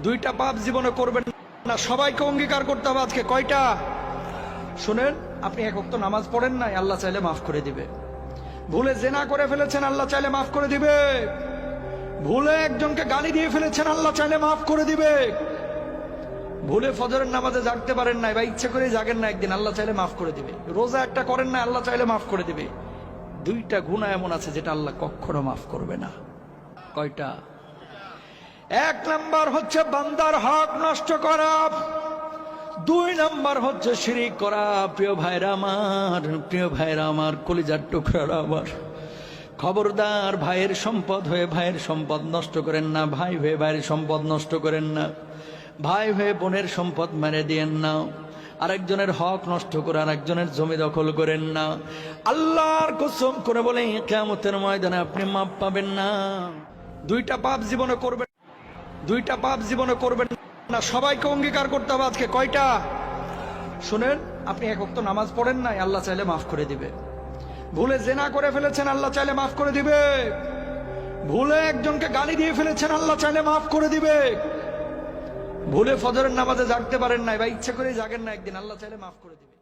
দুইটা পাপ জীবনে করবেন না, সবাইকে অঙ্গীকার করতে হবে। আজকে কয়টা শুনেন, আপনি এক ওয়াক্ত নামাজ পড়েন নাই, আল্লাহ চাইলে মাফ করে দিবে। ভুলে জেনা করে ফেলেছেন, আল্লাহ চাইলে মাফ করে দিবে। ভুলে একজনকে গালি দিয়ে ফেলেছেন, আল্লাহ চাইলে মাফ করে দিবে। ভুলে ফজরের নামাজে জাগতে পারেন নাই বা ইচ্ছে করে জাগেন না, একদিন আল্লাহ চাইলে মাফ করে দিবে। রোজা একটা করেন না, আল্লাহ চাইলে মাফ করে দিবে। দুইটা গুনাহ এমন আছে যেটা আল্লাহ কখনো মাফ করবে না। কয়টা? এক নাম্বার হচ্ছে বান্দার হক নষ্ট করা, দুই নাম্বার হচ্ছে শিরিক করা। প্রিয় ভাইরা আমার, কলিজার টুকরারা আমার, খবরদার ভাইয়ের সম্পদ হয়ে ভাইয়ের সম্পদ নষ্ট করেন না, ভাই হয়ে ভাইয়ের সম্পদ নষ্ট করেন না, ভাই হয়ে বোনের সম্পদ মেরে দিয়েন না, আরেকজনের হক নষ্ট করে আরেকজনের জমি দখল করেন না। আল্লাহর কসম করে বলে কিয়ামতের ময়দানে আপনি মাপ পাবেন না। দুইটা পাপ জীবনে করবেন না, সবাইকে অঙ্গীকার করতে হবে। আজকে কয়টা শুনেন, আপনি এক ওয়াক্ত নামাজ পড়েন নাই, আল্লাহ চাইলে মাফ করে দিবে। ভুলে জেনা করে ফেলেছেন, আল্লাহ চাইলে মাফ করে দিবে। ভুলে একজনকে গালি দিয়ে ফেলেছেন, আল্লাহ চাইলে মাফ করে দিবে। ভুলে ফজরের নামাজে জাগতে পারেন নাই বা ইচ্ছে করে জাগেন না, একদিন আল্লাহ চাইলে মাফ করে দিবে।